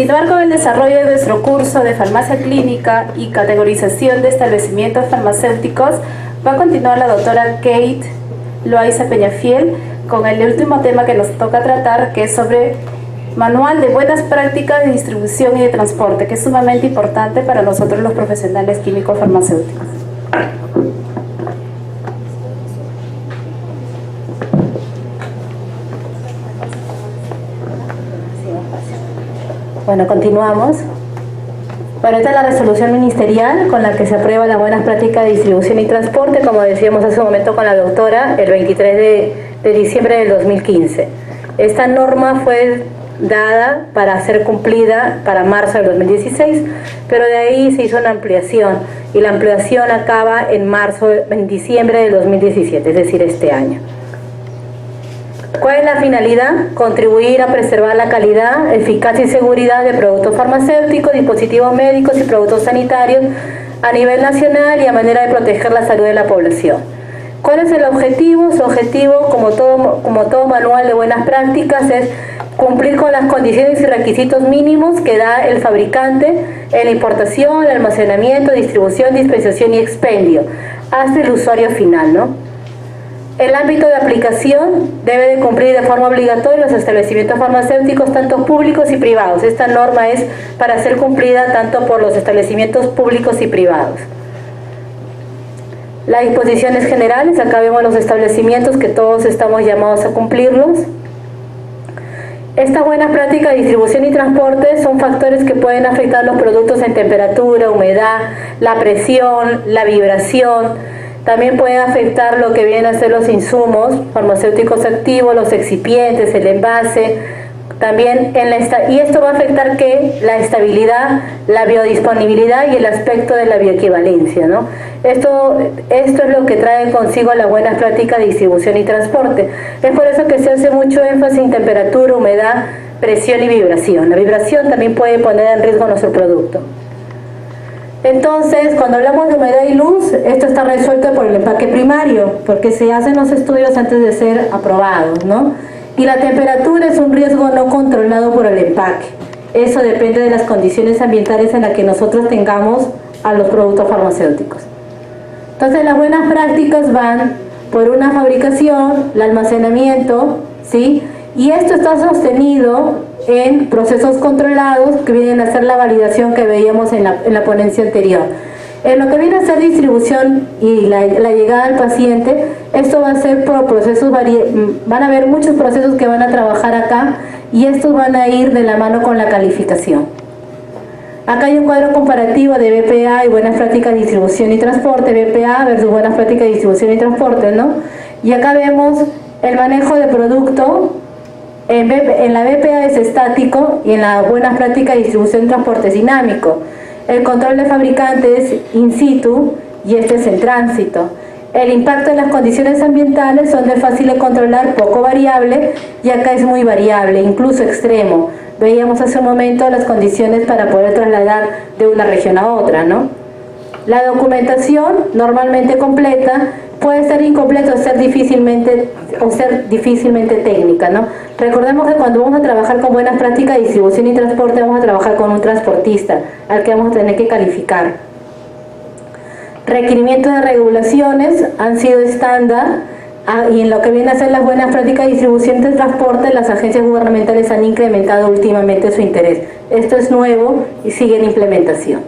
Continuar con el desarrollo de nuestro curso de farmacia clínica y categorización de establecimientos farmacéuticos va a continuar la doctora Kate Loaiza Peñafiel con el último tema que nos toca tratar, que es sobre Manual de Buenas Prácticas de Distribución y de Transporte, que es sumamente importante para nosotros los profesionales químicos farmacéuticos. Bueno, continuamos. Bueno, esta es la resolución ministerial con la que se aprueba la buenas prácticas de distribución y transporte, como decíamos hace un momento con la doctora, el 23 de diciembre del 2015. Esta norma fue dada para ser cumplida para marzo del 2016, pero de ahí se hizo una ampliación, y la ampliación acaba en diciembre del 2017, es decir, este año. ¿Cuál es la finalidad? Contribuir a preservar la calidad, eficacia y seguridad de productos farmacéuticos, dispositivos médicos y productos sanitarios a nivel nacional y a manera de proteger la salud de la población. ¿Cuál es el objetivo? Su objetivo, como todo manual de buenas prácticas, es cumplir con las condiciones y requisitos mínimos que da el fabricante en la importación, el almacenamiento, distribución, dispensación y expendio hasta el usuario final, ¿no? El ámbito de aplicación debe de cumplir de forma obligatoria los establecimientos farmacéuticos, tanto públicos y privados. Esta norma es para ser cumplida tanto por los establecimientos públicos y privados. Las disposiciones generales, acá vemos los establecimientos que todos estamos llamados a cumplirlos. Estas buenas prácticas de distribución y transporte son factores que pueden afectar los productos en temperatura, humedad, la presión, la vibración. También pueden afectar lo que vienen a ser los insumos farmacéuticos activos, los excipientes, el envase. También y esto va a afectar la estabilidad, la biodisponibilidad y el aspecto de la bioequivalencia, ¿no? Esto es lo que trae consigo las buenas prácticas de distribución y transporte. Es por eso que se hace mucho énfasis en temperatura, humedad, presión y vibración. La vibración también puede poner en riesgo nuestro producto. Entonces, cuando hablamos de humedad y luz, esto está resuelto por el empaque primario, porque se hacen los estudios antes de ser aprobados, ¿no? Y la temperatura es un riesgo no controlado por el empaque. Eso depende de las condiciones ambientales en las que nosotros tengamos a los productos farmacéuticos. Entonces, las buenas prácticas van por una fabricación, el almacenamiento, ¿sí? Y esto está sostenido en procesos controlados que vienen a ser la validación que veíamos en la ponencia anterior. En lo que viene a ser distribución y la llegada al paciente, esto va a ser por procesos van a haber muchos procesos que van a trabajar acá, y estos van a ir de la mano con la calificación. Acá hay un cuadro comparativo de BPA y buenas prácticas de distribución y transporte, BPA versus buenas prácticas de distribución y transporte, ¿no? Y acá vemos el manejo de producto. En la BPA es estático y en la buenas prácticas de distribución y transporte es dinámico. El control de fabricante es in situ y este es en tránsito. El impacto en las condiciones ambientales son de fácil de controlar, poco variable, y acá es muy variable, incluso extremo. Veíamos hace un momento las condiciones para poder trasladar de una región a otra, ¿no? La documentación, normalmente completa, puede ser incompleta o ser difícilmente técnica, ¿no? Recordemos que cuando vamos a trabajar con buenas prácticas de distribución y transporte, vamos a trabajar con un transportista al que vamos a tener que calificar. Requerimientos de regulaciones han sido estándar, y en lo que viene a ser las buenas prácticas de distribución y transporte, las agencias gubernamentales han incrementado últimamente su interés. Esto es nuevo y sigue en implementación.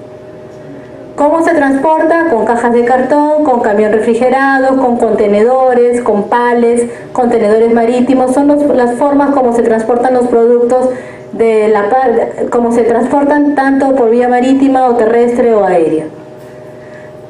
¿Cómo se transporta? Con cajas de cartón, con camión refrigerado, con contenedores, con palets, contenedores marítimos. Son las formas como se transportan los productos como se transportan tanto por vía marítima o terrestre o aérea.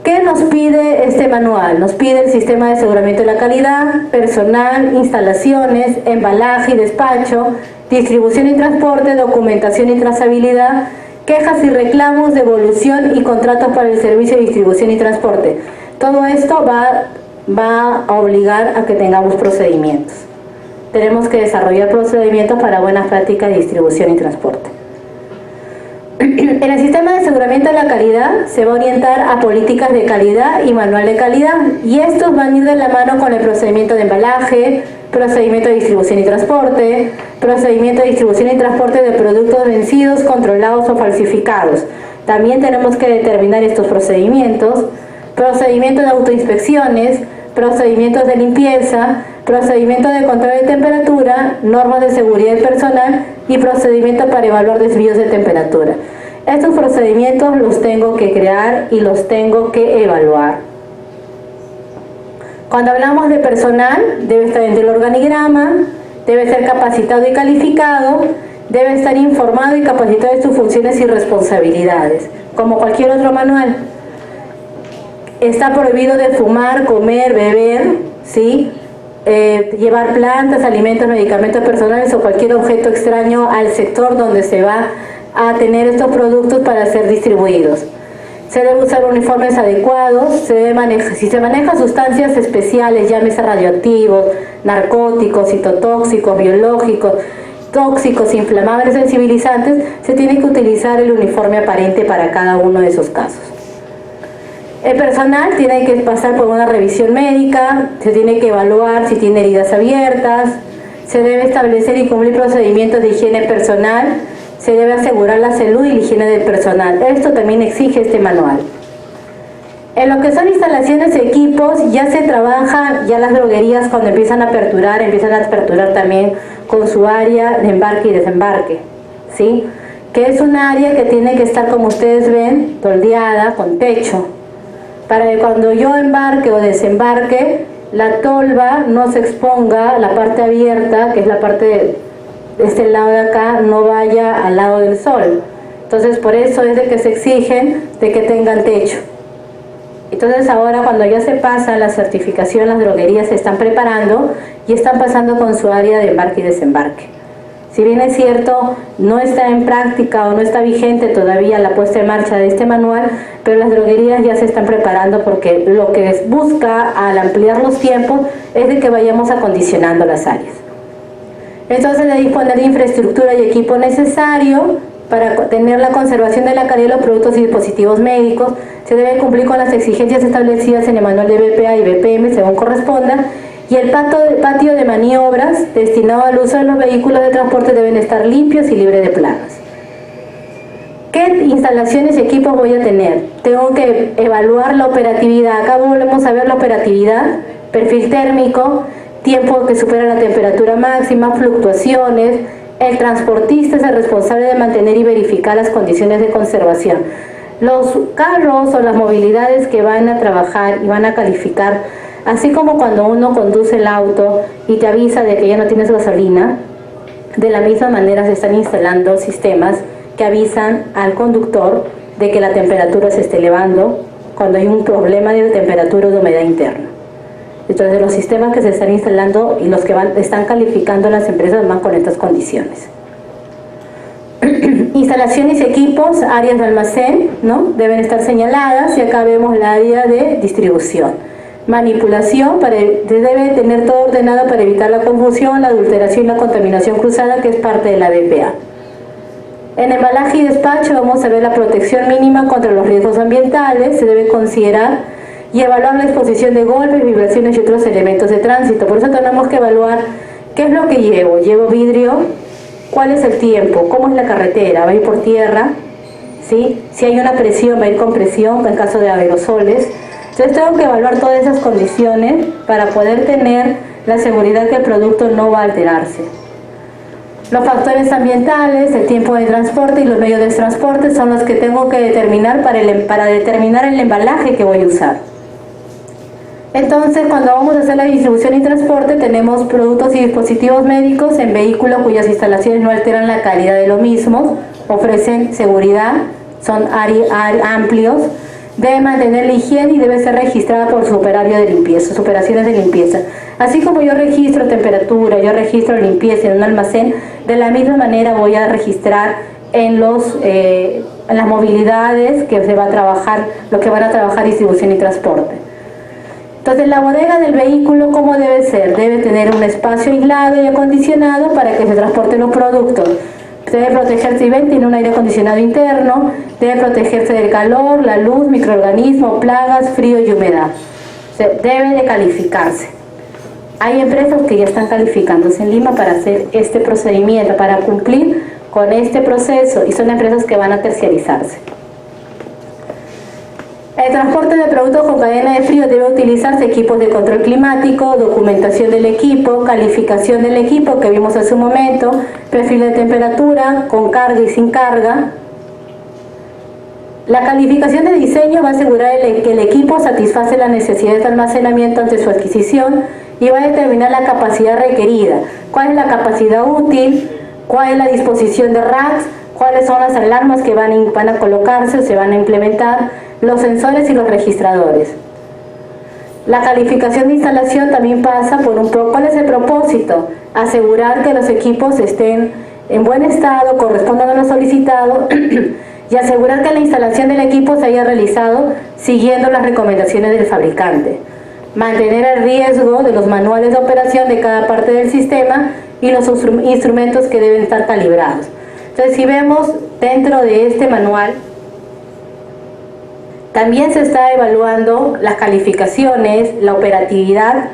¿Qué nos pide este manual? Nos pide el sistema de aseguramiento de la calidad, personal, instalaciones, embalaje y despacho, distribución y transporte, documentación y trazabilidad, quejas y reclamos, devolución y contratos para el servicio de distribución y transporte. Todo esto va a obligar a que tengamos procedimientos. Tenemos que desarrollar procedimientos para buenas prácticas de distribución y transporte. En el sistema de aseguramiento de la calidad se va a orientar a políticas de calidad y manual de calidad, y estos van a ir de la mano con el procedimiento de embalaje, procedimiento de distribución y transporte, procedimiento de distribución y transporte de productos vencidos, controlados o falsificados. También tenemos que determinar estos procedimientos, procedimiento de autoinspecciones, procedimientos de limpieza, procedimiento de control de temperatura, normas de seguridad personal y procedimiento para evaluar desvíos de temperatura. Estos procedimientos los tengo que crear y los tengo que evaluar. Cuando hablamos de personal, debe estar dentro del organigrama, debe ser capacitado y calificado, debe estar informado y capacitado de sus funciones y responsabilidades, como cualquier otro manual. Está prohibido de fumar, comer, beber, ¿sí? Llevar plantas, alimentos, medicamentos personales o cualquier objeto extraño al sector donde se va a tener estos productos para ser distribuidos. Se debe usar uniformes adecuados, si se manejan sustancias especiales, llámese radioactivos, narcóticos, citotóxicos, biológicos, tóxicos, inflamables, sensibilizantes, se tiene que utilizar el uniforme aparente para cada uno de esos casos. El personal tiene que pasar por una revisión médica, se tiene que evaluar si tiene heridas abiertas, se debe establecer y cumplir procedimientos de higiene personal, se debe asegurar la salud y la higiene del personal. Esto también exige este manual. En lo que son instalaciones y equipos, ya se trabaja, ya las droguerías cuando empiezan a aperturar también con su área de embarque y desembarque, ¿sí? Que es un área que tiene que estar, como ustedes ven, toldeada, con techo, para que cuando yo embarque o desembarque, la tolva no se exponga, la parte abierta, que es la parte de este lado de acá, no vaya al lado del sol. Entonces, por eso es de que se exigen de que tengan techo. Entonces, ahora cuando ya se pasa la certificación, las droguerías se están preparando y están pasando con su área de embarque y desembarque. Si bien es cierto, no está en práctica o no está vigente todavía la puesta en marcha de este manual, pero las droguerías ya se están preparando porque lo que busca al ampliar los tiempos es de que vayamos acondicionando las áreas. Entonces, de disponer de infraestructura y equipo necesario para tener la conservación de la calidad de los productos y dispositivos médicos, se debe cumplir con las exigencias establecidas en el manual de BPA y BPM según corresponda, y el patio de maniobras destinado al uso de los vehículos de transporte deben estar limpios y libres de plagas. ¿Qué instalaciones y equipos voy a tener? Tengo que evaluar la operatividad. Acá volvemos a ver la operatividad, perfil térmico, tiempo que supera la temperatura máxima, fluctuaciones. El transportista es el responsable de mantener y verificar las condiciones de conservación. Los carros o las movilidades que van a trabajar y van a calificar, así como cuando uno conduce el auto y te avisa de que ya no tienes gasolina, de la misma manera se están instalando sistemas que avisan al conductor de que la temperatura se esté elevando cuando hay un problema de temperatura o de humedad interna. Entonces, los sistemas que se están instalando y los que están calificando las empresas van con estas condiciones. Instalaciones y equipos, áreas de almacén, ¿no? Deben estar señaladas, y acá vemos la área de distribución. Manipulación, debe tener todo ordenado para evitar la confusión, la adulteración y la contaminación cruzada, que es parte de la BPA. En embalaje y despacho vamos a ver la protección mínima contra los riesgos ambientales, se debe considerar y evaluar la exposición de golpes, vibraciones y otros elementos de tránsito. Por eso tenemos que evaluar qué es lo que llevo. ¿Llevo vidrio? ¿Cuál es el tiempo? ¿Cómo es la carretera? ¿Va a ir por tierra? ¿Sí? Si hay una presión, va a ir con presión, en caso de aerosoles. Entonces tengo que evaluar todas esas condiciones para poder tener la seguridad que el producto no va a alterarse. Los factores ambientales, el tiempo de transporte y los medios de transporte son los que tengo que determinar para determinar el embalaje que voy a usar. Entonces, cuando vamos a hacer la distribución y transporte, tenemos productos y dispositivos médicos en vehículos cuyas instalaciones no alteran la calidad de los mismos, ofrecen seguridad, son amplios, debe mantener la higiene y debe ser registrada por su operario de limpieza, sus operaciones de limpieza. Así como yo registro temperatura, yo registro limpieza en un almacén, de la misma manera voy a registrar en las movilidades que se va a trabajar, lo que van a trabajar distribución y transporte. Entonces, la bodega del vehículo, ¿cómo debe ser? Debe tener un espacio aislado y acondicionado para que se transporten los productos. Debe protegerse, y ven, tiene un aire acondicionado interno, debe protegerse del calor, la luz, microorganismos, plagas, frío y humedad. Debe de calificarse. Hay empresas que ya están calificándose en Lima para hacer este procedimiento, para cumplir con este proceso, y son empresas que van a terciarizarse. El transporte de productos con cadena de frío debe utilizarse equipos de control climático, documentación del equipo, calificación del equipo que vimos hace un momento, perfil de temperatura, con carga y sin carga. La calificación de diseño va a asegurar que el equipo satisface las necesidades de almacenamiento ante su adquisición y va a determinar la capacidad requerida, cuál es la capacidad útil, cuál es la disposición de racks, cuáles son las alarmas que van a colocarse o se van a implementar, los sensores y los registradores. La calificación de instalación también pasa por ¿cuál es el propósito? Asegurar que los equipos estén en buen estado, correspondan a lo solicitado y asegurar que la instalación del equipo se haya realizado siguiendo las recomendaciones del fabricante. Mantener el riesgo de los manuales de operación de cada parte del sistema y los instrumentos que deben estar calibrados. Entonces, si vemos dentro de este manual, también se está evaluando las calificaciones, la operatividad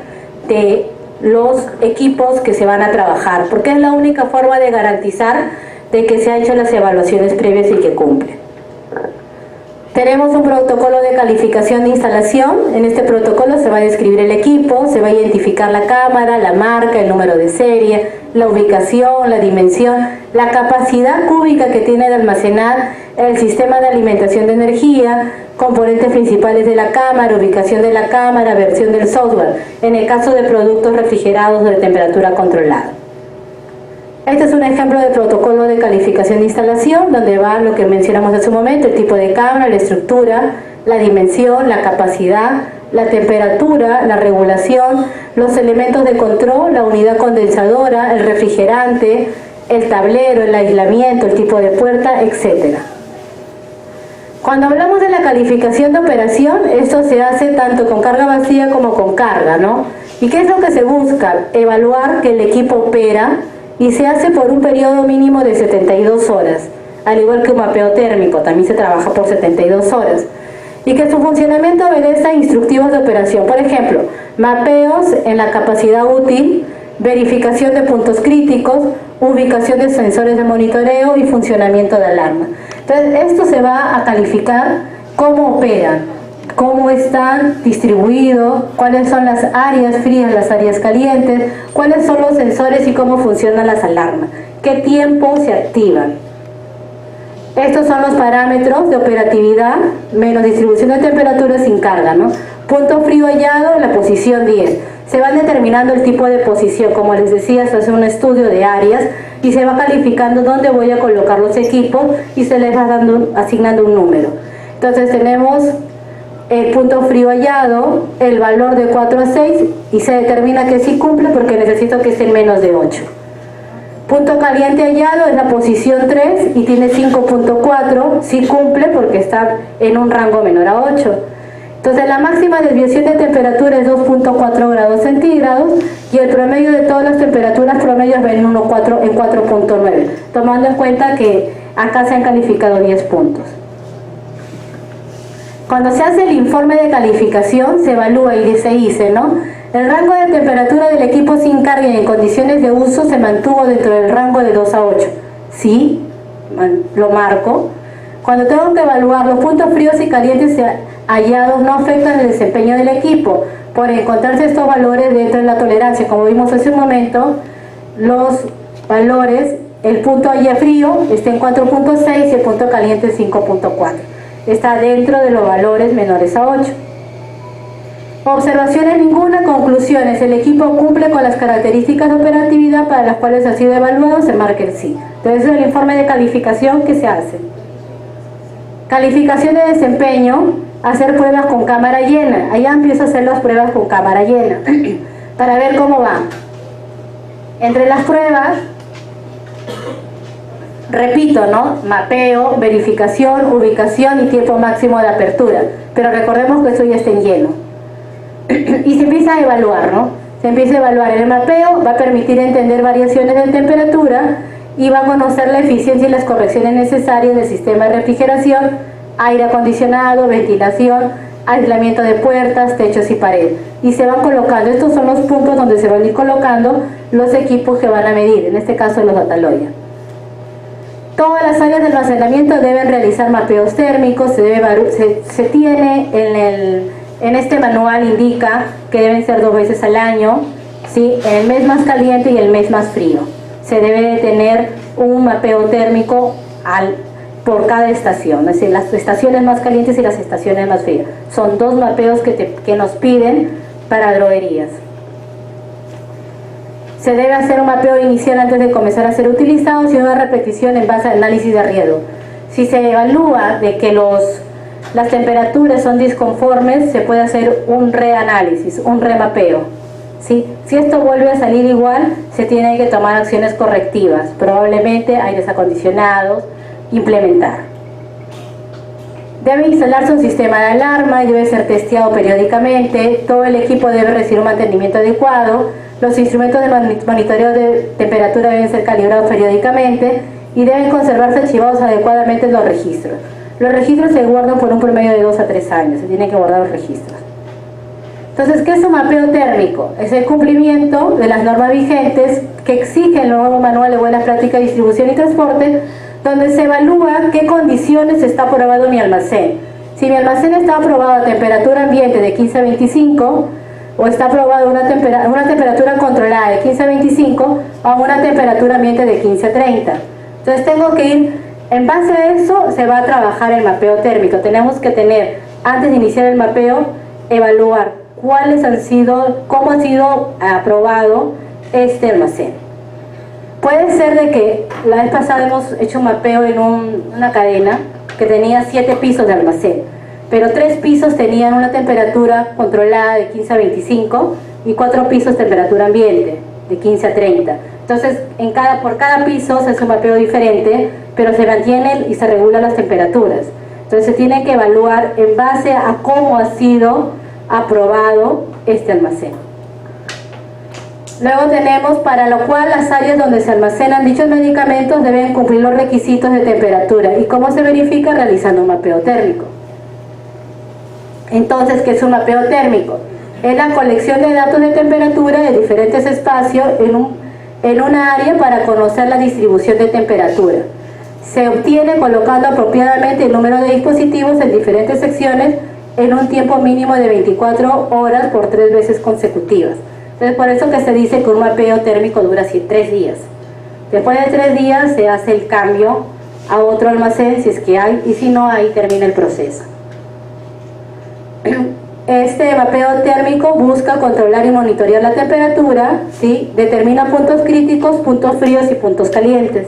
de los equipos que se van a trabajar, porque es la única forma de garantizar de que se han hecho las evaluaciones previas y que cumplen. Tenemos un protocolo de calificación de instalación. En este protocolo se va a describir el equipo, se va a identificar la cámara, la marca, el número de serie, la ubicación, la dimensión, la capacidad cúbica que tiene de almacenar el sistema de alimentación de energía, componentes principales de la cámara, ubicación de la cámara, versión del software, en el caso de productos refrigerados de temperatura controlada. Este es un ejemplo de protocolo de calificación de instalación, donde va lo que mencionamos hace un momento: el tipo de cámara, la estructura, la dimensión, la capacidad, la temperatura, la regulación, los elementos de control, la unidad condensadora, el refrigerante, el tablero, el aislamiento, el tipo de puerta, etc. Cuando hablamos de la calificación de operación, esto se hace tanto con carga vacía como con carga, ¿no? ¿Y qué es lo que se busca? Evaluar que el equipo opera, y se hace por un periodo mínimo de 72 horas, al igual que un mapeo térmico, también se trabaja por 72 horas, y que su funcionamiento obedezca instructivos de operación. Por ejemplo, mapeos en la capacidad útil, verificación de puntos críticos, ubicación de sensores de monitoreo y funcionamiento de alarma. Entonces, esto se va a calificar cómo operan, cómo están distribuidos, cuáles son las áreas frías, las áreas calientes, cuáles son los sensores y cómo funcionan las alarmas, qué tiempo se activan. Estos son los parámetros de operatividad menos distribución de temperatura sin carga, ¿no? Punto frío hallado, la posición 10. Se va determinando el tipo de posición, como les decía, se hace un estudio de áreas y se va calificando dónde voy a colocar los equipos y se les va asignando un número. Entonces tenemos el punto frío hallado, el valor de 4 a 6, y se determina que sí cumple porque necesito que esté en menos de 8. Punto caliente hallado es la posición 3 y tiene 5.4, sí cumple porque está en un rango menor a 8. Entonces la máxima desviación de temperatura es 2.4 grados centígrados y el promedio de todas las temperaturas promedios ven en 4.9, tomando en cuenta que acá se han calificado 10 puntos. Cuando se hace el informe de calificación, se evalúa y se dice, ¿no? El rango de temperatura del equipo sin carga y en condiciones de uso se mantuvo dentro del rango de 2 a 8. Sí, lo marco. Cuando tengo que evaluar los puntos fríos y calientes hallados no afectan el desempeño del equipo, por encontrarse estos valores dentro de la tolerancia. Como vimos hace un momento, los valores, el punto frío está en 4.6 y el punto caliente en 5.4. Está dentro de los valores menores a 8. Observaciones ninguna, conclusiones. El equipo cumple con las características de operatividad para las cuales ha sido evaluado, se marca el sí. Entonces es el informe de calificación que se hace. Calificación de desempeño, hacer pruebas con cámara llena. Allá empiezo a hacer las pruebas con cámara llena para ver cómo va. Entre las pruebas, repito, ¿no? Mapeo, verificación, ubicación y tiempo máximo de apertura. Pero recordemos que esto ya está en lleno. Y se empieza a evaluar, ¿no? Se empieza a evaluar el mapeo, va a permitir entender variaciones de temperatura y va a conocer la eficiencia y las correcciones necesarias del sistema de refrigeración, aire acondicionado, ventilación, aislamiento de puertas, techos y pared. Y se van colocando, estos son los puntos donde se van a ir colocando los equipos que van a medir, en este caso los Dataloya. Todas las áreas de almacenamiento deben realizar mapeos térmicos, se tiene en este manual indica que deben ser 2 veces al año, ¿sí? En el mes más caliente y el mes más frío. Se debe de tener un mapeo térmico por cada estación, es decir, las estaciones más calientes y las estaciones más frías. Son 2 mapeos que nos piden para droguerías. Se debe hacer un mapeo inicial antes de comenzar a ser utilizado y una repetición en base al análisis de riesgo. Si se evalúa de que las temperaturas son disconformes, se puede hacer un reanálisis, un remapeo. ¿Sí? Si esto vuelve a salir igual, se tienen que tomar acciones correctivas, probablemente aires acondicionados, implementar. Debe instalarse un sistema de alarma y debe ser testeado periódicamente. Todo el equipo debe recibir un mantenimiento adecuado. Los instrumentos de monitoreo de temperatura deben ser calibrados periódicamente y deben conservarse archivados adecuadamente en los registros. Los registros se guardan por un promedio de 2 a 3 años, se tienen que guardar los registros. Entonces, ¿qué es un mapeo térmico? Es el cumplimiento de las normas vigentes que exige el nuevo manual de buenas prácticas de distribución y transporte, donde se evalúa qué condiciones está aprobado mi almacén. Si mi almacén está aprobado a temperatura ambiente de 15 a 25, o está aprobado una temperatura controlada de 15 a 25, o a una temperatura ambiente de 15 a 30. Entonces tengo que ir, en base a eso se va a trabajar el mapeo térmico. Tenemos que tener, antes de iniciar el mapeo, evaluar cómo ha sido aprobado este almacén. Puede ser de que la vez pasada hemos hecho un mapeo en una cadena que tenía 7 pisos de almacén, pero 3 pisos tenían una temperatura controlada de 15 a 25 y 4 pisos temperatura ambiente de 15 a 30. Entonces, por cada piso se hace un mapeo diferente, pero se mantienen y se regulan las temperaturas. Entonces se tiene que evaluar en base a cómo ha sido aprobado este almacén. Luego tenemos, para lo cual las áreas donde se almacenan dichos medicamentos deben cumplir los requisitos de temperatura. ¿Y cómo se verifica? Realizando un mapeo térmico. Entonces, ¿qué es un mapeo térmico? Es la colección de datos de temperatura de diferentes espacios en una área para conocer la distribución de temperatura. Se obtiene colocando apropiadamente el número de dispositivos en diferentes secciones en un tiempo mínimo de 24 horas por 3 veces consecutivas. Entonces, por eso que se dice que un mapeo térmico dura 3 días. Después de 3 días se hace el cambio a otro almacén si es que hay, y si no, ahí termina el proceso. Este mapeo térmico busca controlar y monitorear la temperatura, ¿sí? Determina puntos críticos, puntos fríos y puntos calientes.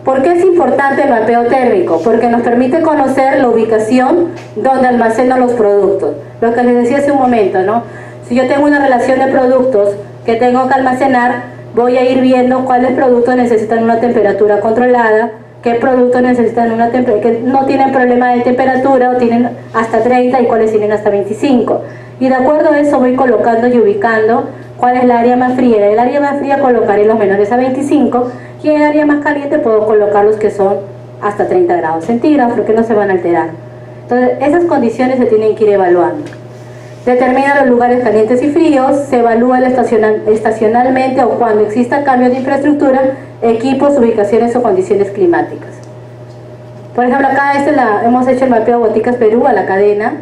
¿Por qué es importante el mapeo térmico? Porque nos permite conocer la ubicación donde almaceno los productos. Lo que les decía hace un momento, ¿no? Si yo tengo una relación de productos que tengo que almacenar, voy a ir viendo cuáles productos necesitan una temperatura controlada, qué productos necesitan que no tienen problema de temperatura o tienen hasta 30 y cuáles tienen hasta 25. Y de acuerdo a eso voy colocando y ubicando cuál es la área más fría. En el área más fría colocaré los menores a 25 y en el área más caliente puedo colocar los que son hasta 30 grados centígrados porque no se van a alterar. Entonces esas condiciones se tienen que ir evaluando. Determina los lugares calientes y fríos, se evalúa estacionalmente o cuando exista cambios de infraestructura, equipos, ubicaciones o condiciones climáticas. Por ejemplo, acá hemos hecho el mapeo Boticas Perú a la cadena.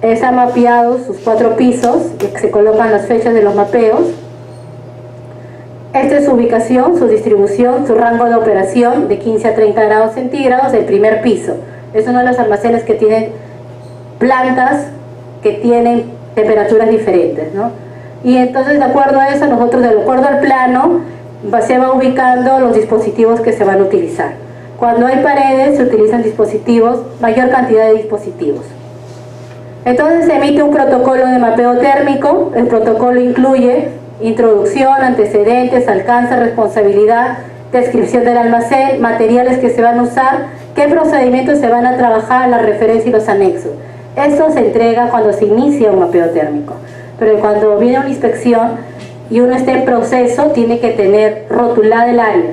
Se han mapeado sus 4 pisos, se colocan las fechas de los mapeos. Esta es su ubicación, su distribución, su rango de operación de 15 a 30 grados centígrados, el primer piso. Es uno de los almacenes que tienen plantas que tienen temperaturas diferentes, ¿no? Y entonces, de acuerdo a eso, nosotros, de acuerdo al plano, se va ubicando los dispositivos que se van a utilizar. Cuando hay paredes, se utilizan dispositivos, mayor cantidad de dispositivos. Entonces, se emite un protocolo de mapeo térmico. El protocolo incluye introducción, antecedentes, alcance, responsabilidad, descripción del almacén, materiales que se van a usar, qué procedimientos se van a trabajar, la referencia y los anexos. Esto se entrega cuando se inicia un mapeo térmico, pero cuando viene una inspección y uno está en proceso, tiene que tener rotulada el área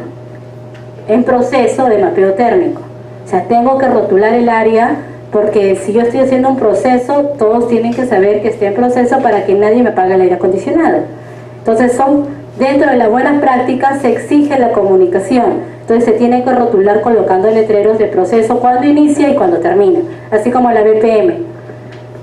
en proceso de mapeo térmico. O sea, tengo que rotular el área porque si yo estoy haciendo un proceso, todos tienen que saber que estoy en proceso para que nadie me apague el aire acondicionado. Entonces dentro de las buenas prácticas se exige la comunicación. Entonces se tiene que rotular colocando letreros de proceso cuando inicia y cuando termina, así como la BPM.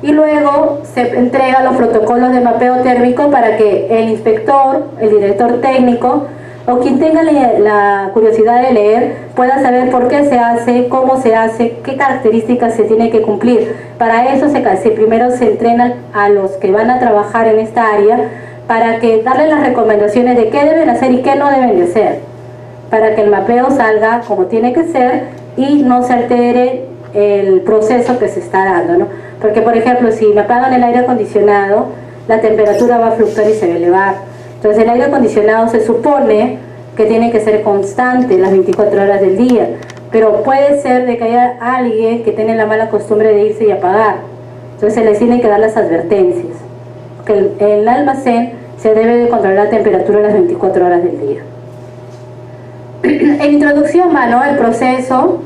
Y luego se entregan los protocolos de mapeo térmico para que el inspector, el director técnico o quien tenga la curiosidad de leer pueda saber por qué se hace, cómo se hace, qué características se tiene que cumplir. Para eso primero se entrena a los que van a trabajar en esta área para que darle las recomendaciones de qué deben hacer y qué no deben de hacer, para que el mapeo salga como tiene que ser y no se altere el proceso que se está dando, ¿no? Porque, por ejemplo, si me apagan el aire acondicionado, la temperatura va a fluctuar y se va a elevar. Entonces, el aire acondicionado se supone que tiene que ser constante las 24 horas del día, pero puede ser de que haya alguien que tiene la mala costumbre de irse y apagar. Entonces, se les tiene que dar las advertencias. Que el almacén se debe de controlar la temperatura las 24 horas del día. En introducción, ¿no? El proceso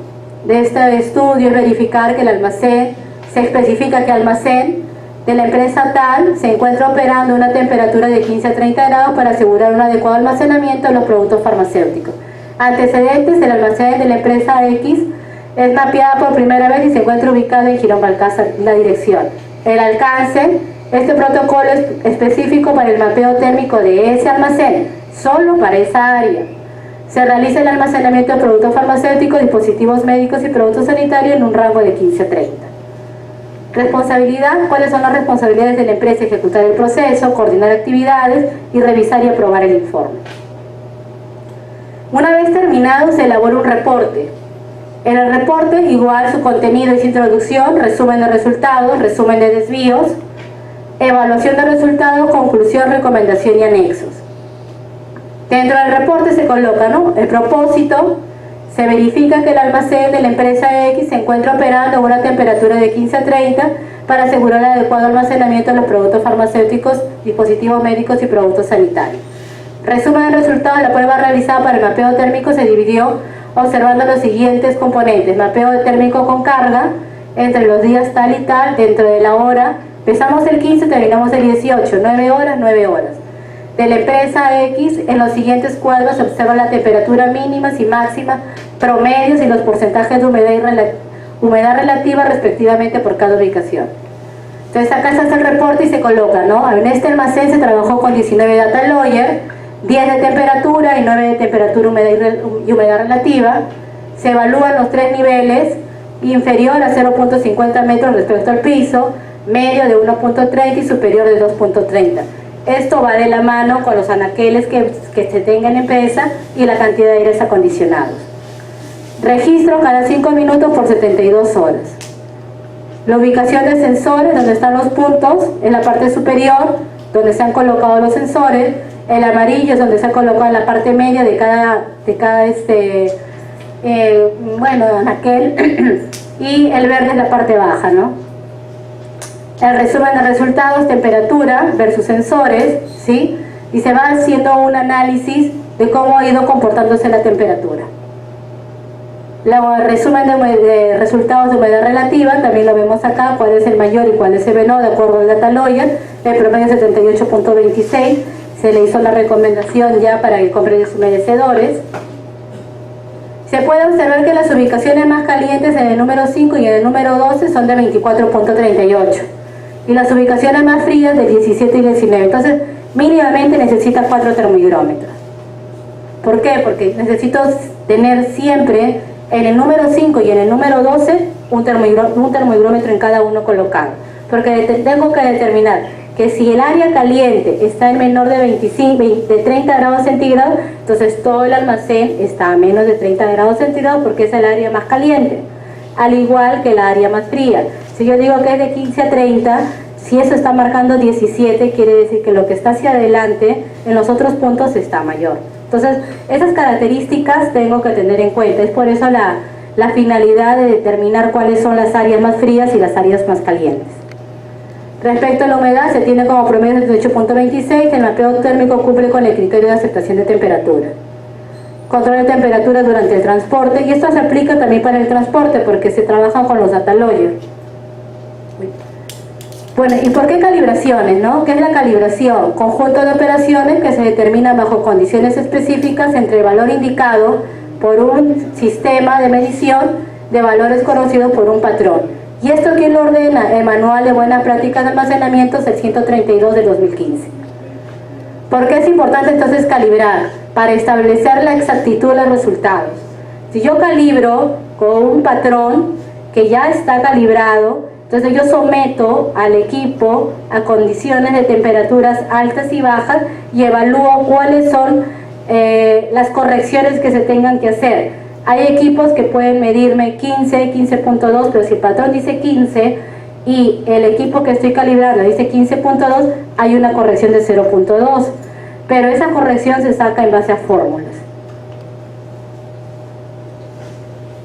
de este estudio es verificar que el almacén, se especifica que el almacén de la empresa tal se encuentra operando a una temperatura de 15 a 30 grados para asegurar un adecuado almacenamiento de los productos farmacéuticos. Antecedentes: el almacén de la empresa X es mapeada por primera vez y se encuentra ubicado en Girón Balcázar, la dirección. El alcance: este protocolo es específico para el mapeo térmico de ese almacén, solo para esa área. Se realiza el almacenamiento de productos farmacéuticos, dispositivos médicos y productos sanitarios en un rango de 15 a 30. Responsabilidad: ¿cuáles son las responsabilidades de la empresa? Ejecutar el proceso, coordinar actividades y revisar y aprobar el informe. Una vez terminado, se elabora un reporte. En el reporte, igual, su contenido es introducción, resumen de resultados, resumen de desvíos, evaluación de resultados, conclusión, recomendación y anexos. Dentro del reporte se coloca, ¿no?, el propósito. Se verifica que el almacén de la empresa X se encuentra operando a una temperatura de 15 a 30 para asegurar el adecuado almacenamiento de los productos farmacéuticos, dispositivos médicos y productos sanitarios. Resumen de resultados: la prueba realizada para el mapeo térmico se dividió observando los siguientes componentes: mapeo térmico con carga entre los días tal y tal, dentro de la hora, empezamos el 15, terminamos el 18, 9 horas, 9 horas. De la empresa X, en los siguientes cuadros se observa la temperatura mínimas y máximas, promedios y los porcentajes de humedad relativa respectivamente por cada ubicación. Entonces acá está el reporte y se coloca, ¿no? En este almacén se trabajó con 19 data lawyer, 10 de temperatura y 9 de temperatura y humedad relativa. Se evalúan los 3 niveles: inferior a 0.50 metros respecto al piso, medio de 1.30 y superior de 2.30. Esto va de la mano con los anaqueles que se tengan en empresa y la cantidad de aires acondicionados. Registro cada 5 minutos por 72 horas. La ubicación de sensores, donde están los puntos, en la parte superior, donde se han colocado los sensores. El amarillo es donde se ha colocado en la parte media de cada anaquel. Y el verde es la parte baja, ¿no? El resumen de resultados: temperatura versus sensores, ¿sí? Y se va haciendo un análisis de cómo ha ido comportándose la temperatura. El resumen de resultados de humedad relativa, también lo vemos acá, cuál es el mayor y cuál es el menor, de acuerdo al data lawyer. El promedio es 78.26, se le hizo la recomendación ya para que compren deshumedecedores. Se puede observar que las ubicaciones más calientes en el número 5 y en el número 12 son de 24.38. Y las ubicaciones más frías de 17 y 19. Entonces, mínimamente necesita 4 termohigrómetros. ¿Por qué? Porque necesito tener siempre en el número 5 y en el número 12 un termohigrómetro en cada uno colocado. Porque tengo que determinar que si el área caliente está en menor de 30 grados centígrados, entonces todo el almacén está a menos de 30 grados centígrados porque es el área más caliente. Al igual que el área más fría. Si yo digo que es de 15 a 30, si eso está marcando 17, quiere decir que lo que está hacia adelante en los otros puntos está mayor. Entonces, esas características tengo que tener en cuenta. Es por eso la finalidad de determinar cuáles son las áreas más frías y las áreas más calientes. Respecto a la humedad, se tiene como promedio 78.26, que el mapeo térmico cumple con el criterio de aceptación de temperatura. control de temperatura durante el transporte, y esto se aplica también para el transporte porque se trabajan con los data lawyers. Bueno, ¿y por qué calibraciones, no? ¿Qué es la calibración? Conjunto de operaciones que se determinan bajo condiciones específicas entre el valor indicado por un sistema de medición de valores conocidos por un patrón. Y esto ¿quién lo ordena? El Manual de Buenas Prácticas de Almacenamiento, el 132 de 2015. ¿Por qué es importante entonces calibrar? Para establecer la exactitud de los resultados. Si yo calibro con un patrón que ya está calibrado, entonces yo someto al equipo a condiciones de temperaturas altas y bajas y evalúo cuáles son las correcciones que se tengan que hacer. Hay equipos que pueden medirme 15, 15.2, pero si el patrón dice 15 y el equipo que estoy calibrando dice 15.2, hay una corrección de 0.2. Pero esa corrección se saca en base a fórmulas.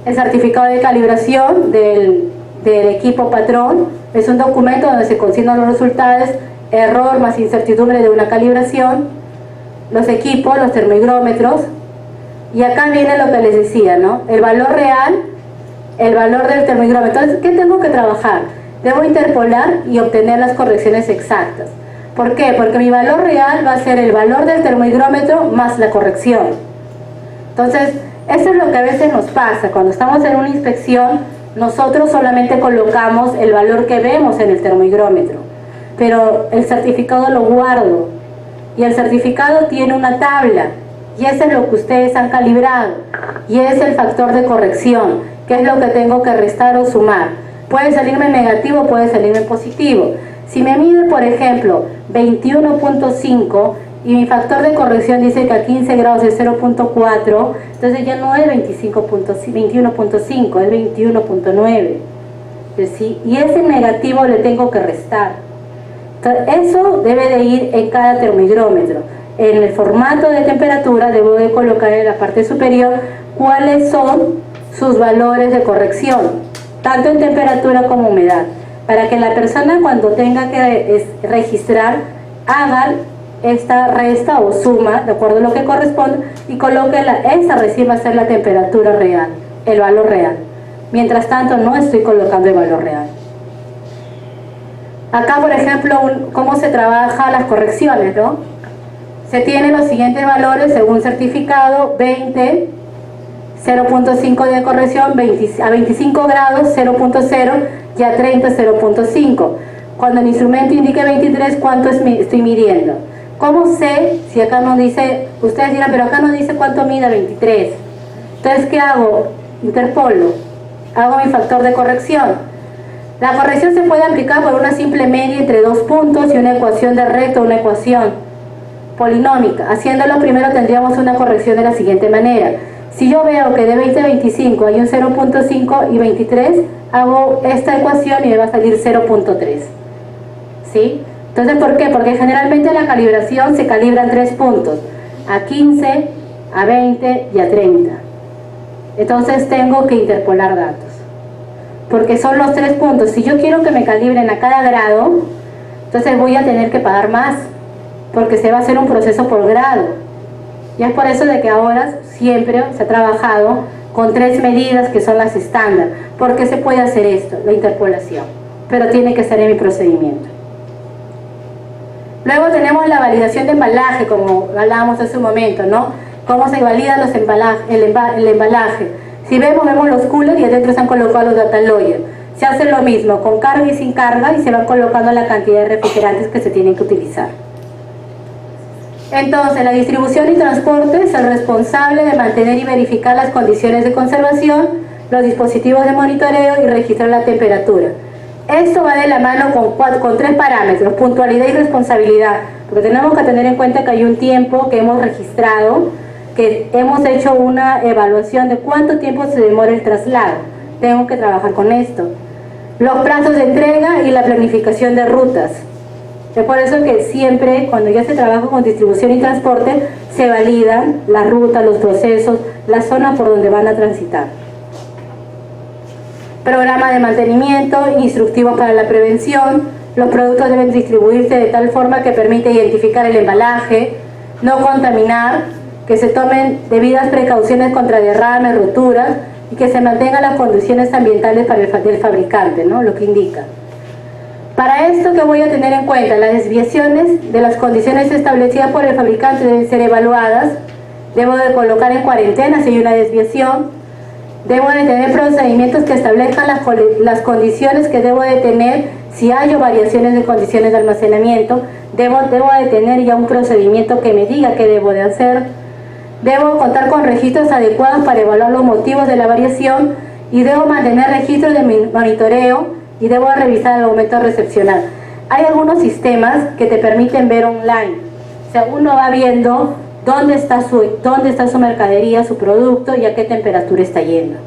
El certificado de calibración del equipo patrón es un documento donde se consignan los resultados, error más incertidumbre de una calibración, los equipos, los termómetros, y acá viene lo que les decía, ¿no? El valor real, el valor del termómetro. Entonces, ¿qué tengo que trabajar? Debo interpolar y obtener las correcciones exactas. ¿Por qué? Porque mi valor real va a ser el valor del termómetro más la corrección. Entonces, eso es lo que a veces nos pasa. Cuando estamos en una inspección, nosotros solamente colocamos el valor que vemos en el termómetro, pero el certificado lo guardo. Y el certificado tiene una tabla, y eso es lo que ustedes han calibrado, y es el factor de corrección, que es lo que tengo que restar o sumar. Puede salirme negativo, puede salirme positivo. Si me mide, por ejemplo, 21.5 y mi factor de corrección dice que a 15 grados es 0.4, entonces ya no es 21.5, es 21.9. ¿Sí? Y ese negativo le tengo que restar. Entonces, eso debe de ir en cada termómetro. En el formato de temperatura debo de colocar en la parte superior cuáles son sus valores de corrección, tanto en temperatura como humedad, para que la persona cuando tenga que registrar haga esta resta o suma de acuerdo a lo que corresponde y coloque esa recién va a ser la temperatura real, el valor real. Mientras tanto no estoy colocando el valor real. Acá, por ejemplo, cómo se trabaja las correcciones, ¿no? Se tienen los siguientes valores según certificado: 20, 0.5 de corrección, a 25 grados 0.0 y a 30 0.5. Cuando el instrumento indique 23, ¿cuánto estoy midiendo? ¿Cómo sé si acá no dice? Ustedes dirán, pero acá no dice cuánto mide 23. Entonces, ¿qué hago? Interpolo, hago mi factor de corrección. La corrección se puede aplicar por una simple media entre dos puntos y una ecuación de recto, una ecuación polinómica. Haciéndolo primero tendríamos una corrección de la siguiente manera: si yo veo que de 20 a 25 hay un 0.5 y 23, hago esta ecuación y me va a salir 0.3. ¿Sí? Entonces, ¿por qué? Porque generalmente la calibración se calibra en 3 puntos: a 15, a 20 y a 30. Entonces tengo que interpolar datos, porque son los 3 puntos. Si yo quiero que me calibren a cada grado, entonces voy a tener que pagar más, porque se va a hacer un proceso por grado. Y es por eso de que ahora siempre se ha trabajado con 3 medidas que son las estándar. ¿Por qué se puede hacer esto? La interpolación. Pero tiene que ser en mi procedimiento. Luego tenemos la validación de embalaje, como hablábamos hace un momento, ¿no? Cómo se validan los el embalaje. Si vemos los coolers y adentro se han colocado los data lawyers. Se hace lo mismo con carga y sin carga y se van colocando la cantidad de refrigerantes que se tienen que utilizar. Entonces, la distribución y transporte es el responsable de mantener y verificar las condiciones de conservación, los dispositivos de monitoreo y registrar la temperatura. Esto va de la mano con 3 parámetros: puntualidad y responsabilidad, porque tenemos que tener en cuenta que hay un tiempo que hemos registrado, que hemos hecho una evaluación de cuánto tiempo se demora el traslado. Tengo que trabajar con esto. Los plazos de entrega y la planificación de rutas. Es por eso que siempre, cuando ya se trabaja con distribución y transporte, se validan las rutas, los procesos, las zonas por donde van a transitar. Programa de mantenimiento, instructivo para la prevención. Los productos deben distribuirse de tal forma que permite identificar el embalaje, no contaminar que se tomen debidas precauciones contra derrames, roturas y que se mantengan las condiciones ambientales para del fabricante, ¿no? Lo que indica. Para esto, ¿qué voy a tener en cuenta? Las desviaciones de las condiciones establecidas por el fabricante deben ser evaluadas. Debo de colocar en cuarentena si hay una desviación. Debo de tener procedimientos que establezcan las condiciones que debo de tener si hay variaciones de condiciones de almacenamiento. Debo de tener ya un procedimiento que me diga qué debo de hacer. Debo contar con registros adecuados para evaluar los motivos de la variación y debo mantener registros de monitoreo y debo revisar el momento recepcional. Hay algunos sistemas que te permiten ver online. O sea, uno va viendo dónde está su mercadería, su producto y a qué temperatura está yendo.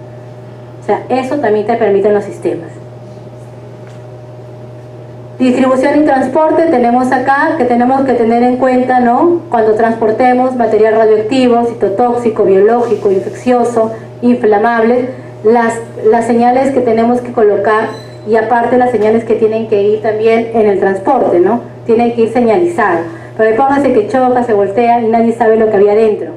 O sea, eso también te permiten los sistemas. Distribución y transporte tenemos acá que tenemos que tener en cuenta, ¿no? Cuando transportemos material radioactivo, citotóxico, biológico, infeccioso, inflamable, las señales que tenemos que colocar y aparte las señales que tienen que ir también en el transporte, ¿no? Tienen que ir señalizadas. Pero póngase que choca, se voltea y nadie sabe lo que había dentro.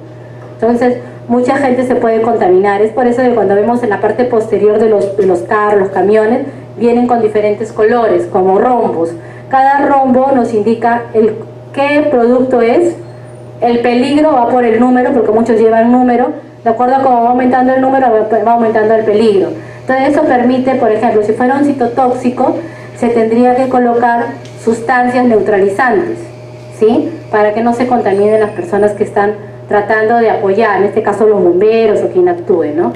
Entonces, mucha gente se puede contaminar. Es por eso que cuando vemos en la parte posterior de los carros, los camiones, vienen con diferentes colores, como rombos. Cada rombo nos indica qué producto es. El peligro va por el número, porque muchos llevan número. De acuerdo a cómo va aumentando el número, va aumentando el peligro. Entonces, eso permite, por ejemplo, si fuera un citotóxico, se tendría que colocar sustancias neutralizantes, ¿sí? Para que no se contaminen las personas que están tratando de apoyar, en este caso los bomberos o quien actúe, ¿no?